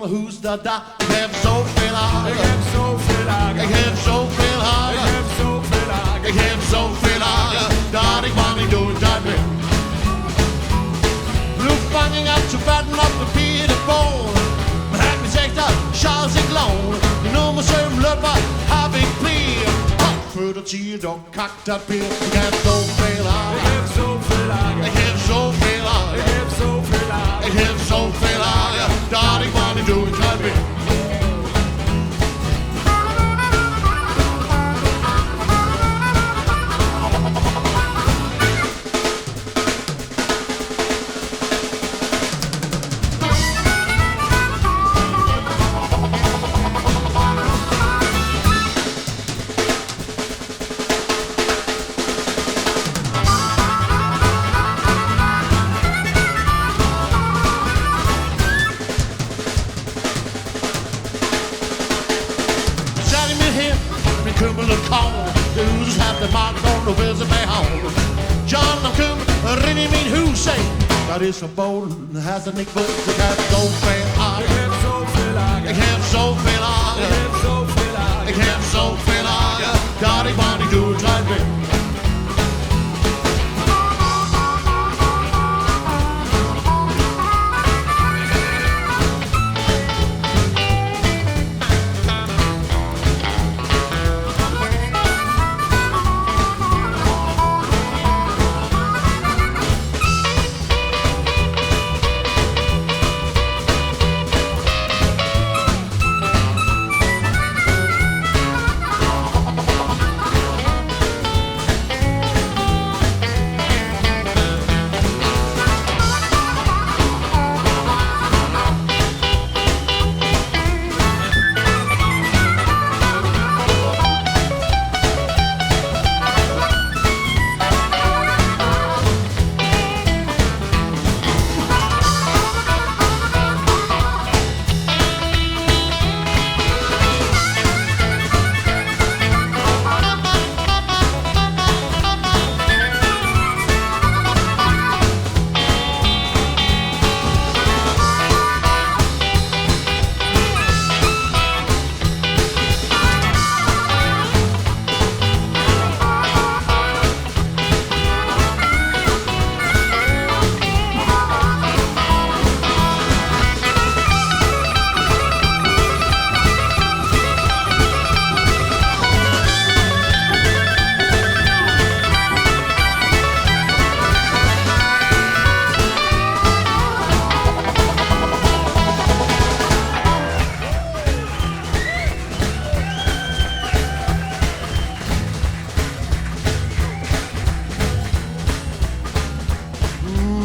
hoes dat daar. Ik heb zoveel hagen. Ik heb zoveel hagen. Ik heb zoveel hagen. Ik heb zoveel hagen. Ik heb zoveel hagen dat ik maar niet doe dat meer. Luchtbanging uit te batten op de pierenboom. Maar hij me zegt dat Charles ik loon. De nummer 7 lopen heb ik pleer. Voor dat zie je dan kakt dat bier. Ik heb zoveel hagen. Ik heb zoveel hagen. Ik heb zoveel hagen. Ik heb zoveel hagen. Ik heb zoveel hagen dat ik maar niet doe dat meer. Kummel en kalm, de hoes heeft de maakt om, dan wil ze mij houden. John, dan kom er in mijn huis zijn. Dat is verboden, hij zegt niet goed. Ik heb zoveel hagen. Ik heb zoveel hagen. Ik heb zoveel hagen. Ik heb zoveel hagen. Ik heb zoveel hagen, dat ik maar niet doe het uit ben.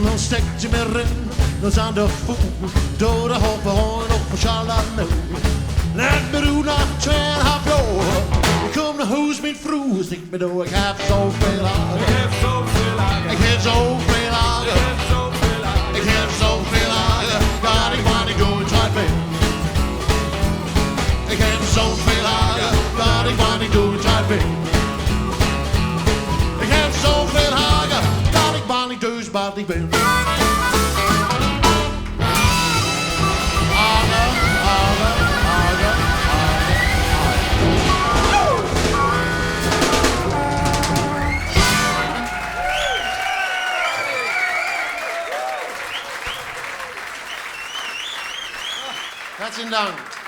Dan steekt je me erin, dan zijn de voet. Door de hoop hoorn op van Charlotte. Laat me doen na 2,5 jaar. Ik kom naar huis met vroeg, stik me door. Ik heb zoveel hagen. Ik heb zoveel hagen. Ik heb zoveel hagen. Ik heb zoveel hagen. Ik heb zoveel hagen, dat ik maar niet doe het uit ben. Ik heb zoveel hagen, dat ik maar niet doe het uit ben. Ik heb zoveel hagen, dat ik maar niet dus wat ik ben. Herzlichen Dank.